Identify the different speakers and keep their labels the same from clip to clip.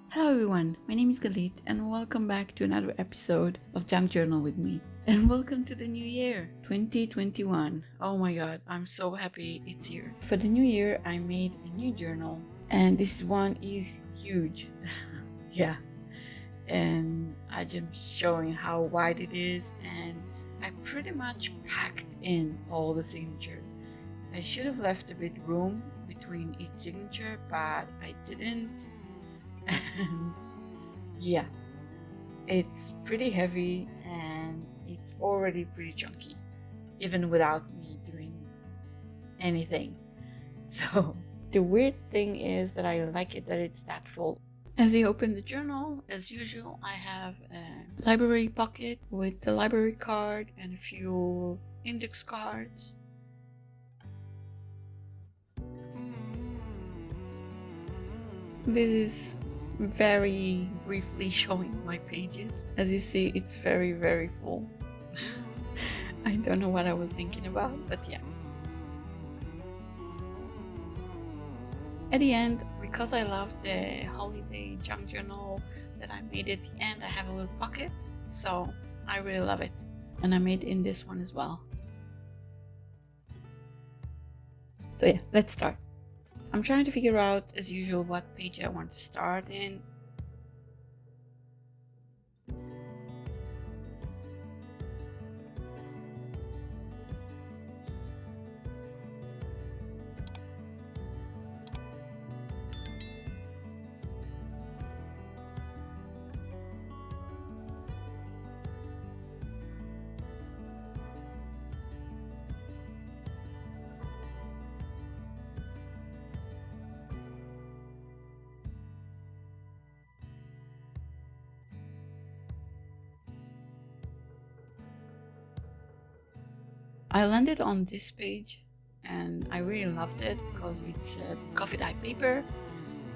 Speaker 1: Hello everyone, my name is Galit and welcome back to another episode of Junk Journal with me. And welcome to the new year, 2021. Oh my god, I'm so happy it's here. For the new year, I made a new journal and this one is huge. Yeah. And I'm just showing how wide it is and I pretty much packed in all the signatures. I should have left a bit room between each signature, but I didn't. And yeah, it's pretty heavy and it's already pretty chunky, even without me doing anything. So the weird thing is that I like it that it's that full. As I open the journal, as usual, I have a library pocket with the library card and a few index cards. This is very briefly showing my pages. As you see, it's very full. I don't know what I was thinking about, but yeah. At the end, because I love the holiday junk journal that I made at the end, I have a little pocket, so I really love it. And I made in this one as well. So yeah, let's start. I'm trying to figure out, as usual, what page I want to start in. I landed on this page and I really loved it because it's a coffee dye paper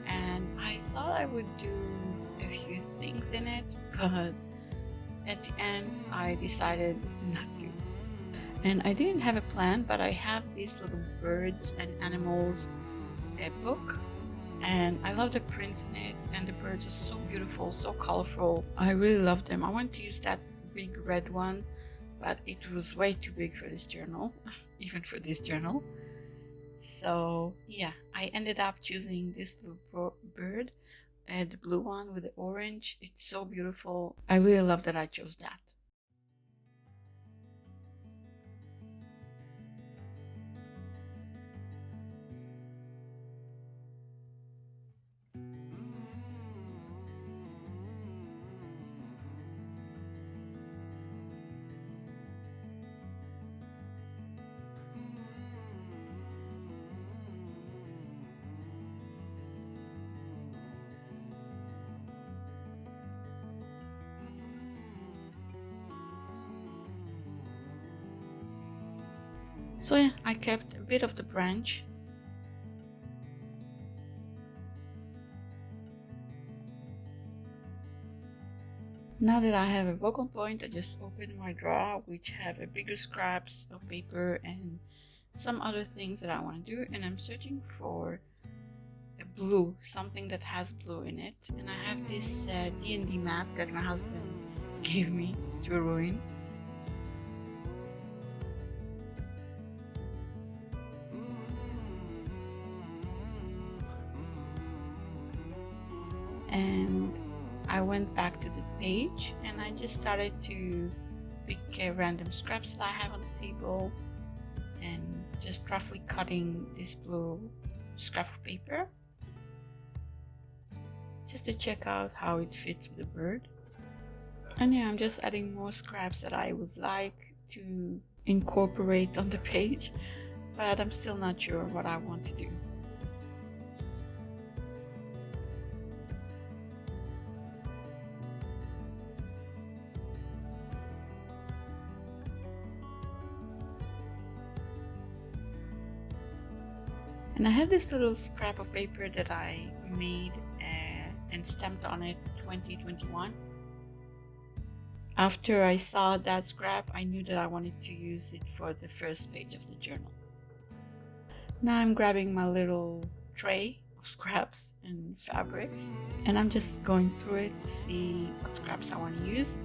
Speaker 1: and I thought I would do a few things in it, but at the end I decided not to. And I didn't have a plan, but I have these little birds and animals book and I love the prints in it and the birds are so beautiful, so colorful. I really love them. I want to use that big red one, but it was way too big for this journal, even for this journal. So yeah, I ended up choosing this little bird, the blue one with the orange. It's so beautiful. I really love that I chose that. So yeah, I kept a bit of the branch. Now that I have a focal point, I just open my drawer, which have a bigger scraps of paper and some other things that I want to do, and I'm searching for a blue, something that has blue in it. And I have this D&D map that my husband gave me to ruin. And I went back to the page and I just started to pick random scraps that I have on the table and just roughly cutting this blue scrap of paper just to check out how it fits with the bird. And yeah, I'm just adding more scraps that I would like to incorporate on the page, but I'm still not sure what I want to do. And I have this little scrap of paper that I made and stamped on it 2021. After I saw that scrap, I knew that I wanted to use it for the first page of the journal. Now I'm grabbing my little tray of scraps and fabrics, and I'm just going through it to see what scraps I want to use.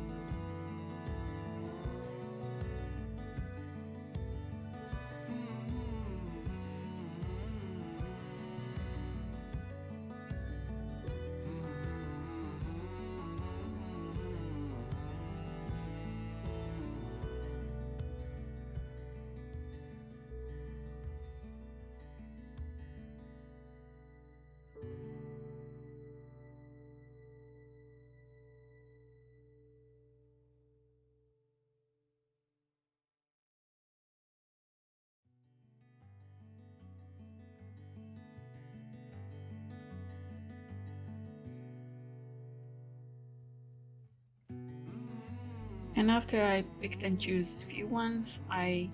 Speaker 1: And after I picked and choose a few ones, I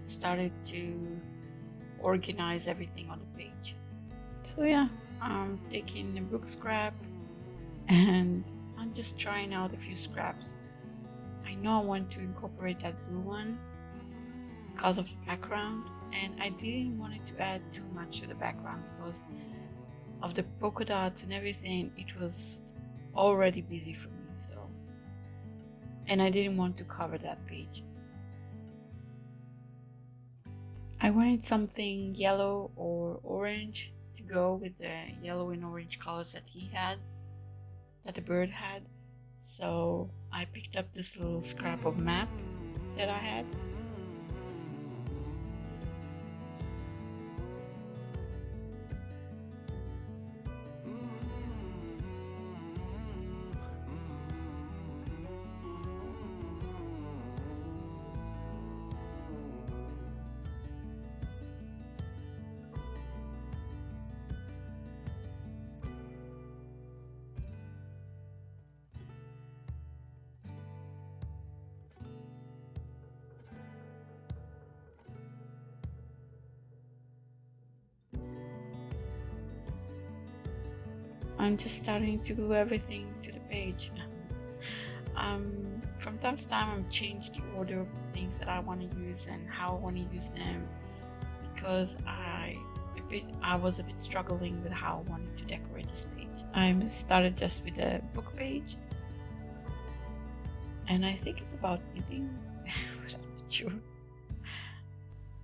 Speaker 1: started to organize everything on the page. So yeah, I'm taking a book scrap and I'm just trying out a few scraps. I know I want to incorporate that blue one because of the background, and I didn't want it to add too much to the background because of the polka dots and everything. It was already busy for me, and I didn't want to cover that page. I wanted something yellow or orange to go with the yellow and orange colors that the bird had. So I picked up this little scrap of map that I had. I'm just starting to glue everything to the page. From time to time, I'm changing the order of the things that I want to use and how I want to use them, because I was a bit struggling with how I wanted to decorate this page. I started just with a book page, and I think it's about knitting, but I'm not sure.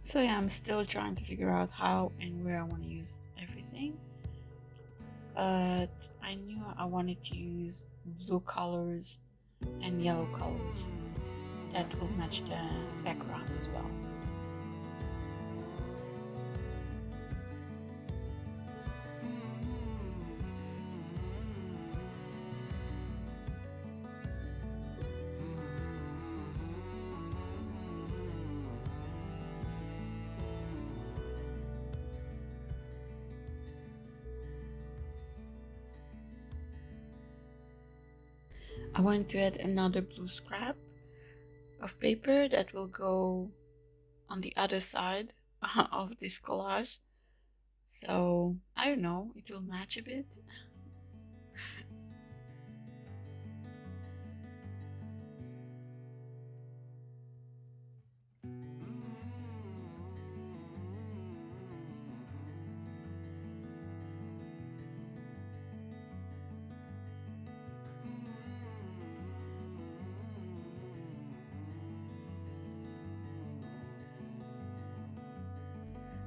Speaker 1: So yeah, I'm still trying to figure out how and where I want to use everything. But I knew I wanted to use blue colors and yellow colors that will match the background as well. I want to add another blue scrap of paper that will go on the other side of this collage. So I don't know, it will match a bit.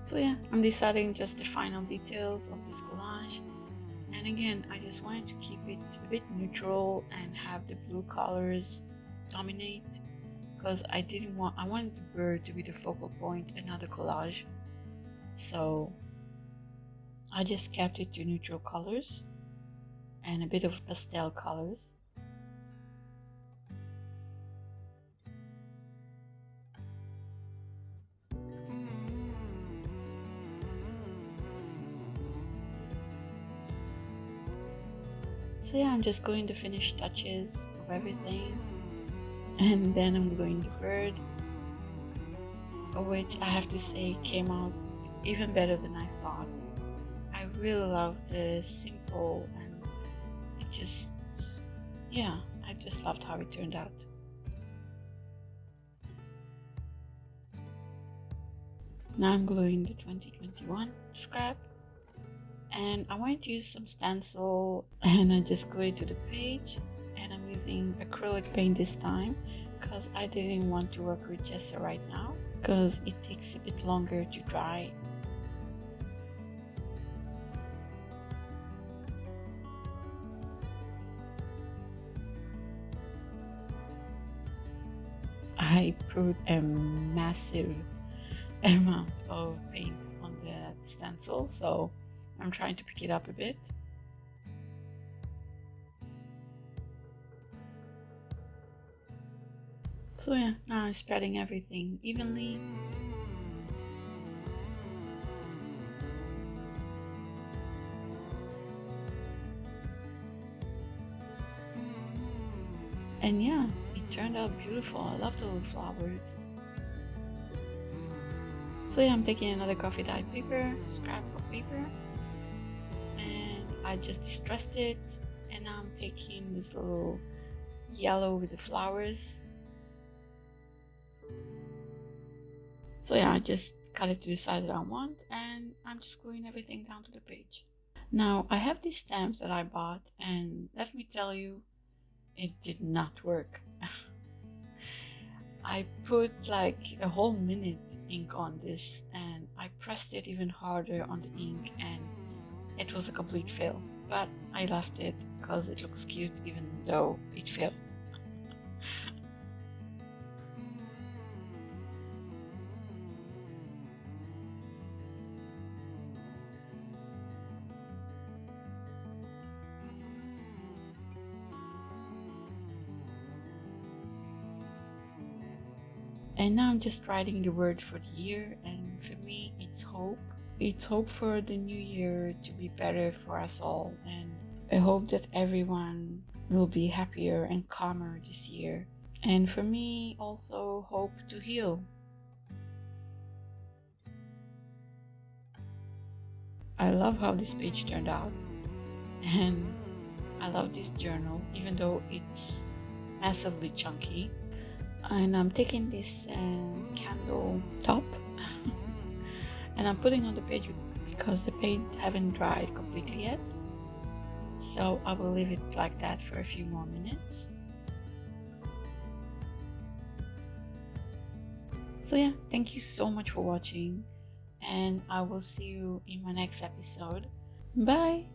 Speaker 1: So yeah, I'm deciding just the final details of this collage. And again, I just wanted to keep it a bit neutral and have the blue colors dominate, because I wanted the bird to be the focal point and not the collage. So I just kept it to neutral colors and a bit of pastel colors. So yeah, I'm just going to finish touches of everything, and then I'm gluing the bird, which I have to say came out even better than I thought. I really love the simple, and it just, yeah, I just loved how it turned out. Now I'm gluing the 2021 scrap, And I wanted to use some stencil, and I just glue it to the page, and I'm using acrylic paint this time because I didn't want to work with gesso right now because it takes a bit longer to dry. I put a massive amount of paint on the stencil, so I'm trying to pick it up a bit. So yeah, now I'm spreading everything evenly. And yeah, it turned out beautiful. I love the little flowers. So yeah, I'm taking another coffee dyed paper, scrap of paper, and I just distressed it, and now I'm taking this little yellow with the flowers. So yeah, I just cut it to the size that I want, and I'm just gluing everything down to the page. Now I have these stamps that I bought, and let me tell you, it did not work. I put like a whole minute ink on this, and I pressed it even harder on the ink, and it was a complete fail. But I left it because it looks cute even though it failed. And now I'm just writing the word for the year, and for me it's hope. It's hope for the new year to be better for us all, and I hope that everyone will be happier and calmer this year. And for me also hope to heal. I love how this page turned out, and I love this journal even though it's massively chunky. And I'm taking this candle top and I'm putting on the page because the paint haven't dried completely yet, so I will leave it like that for a few more minutes. So yeah, thank you so much for watching, and I will see you in my next episode. Bye.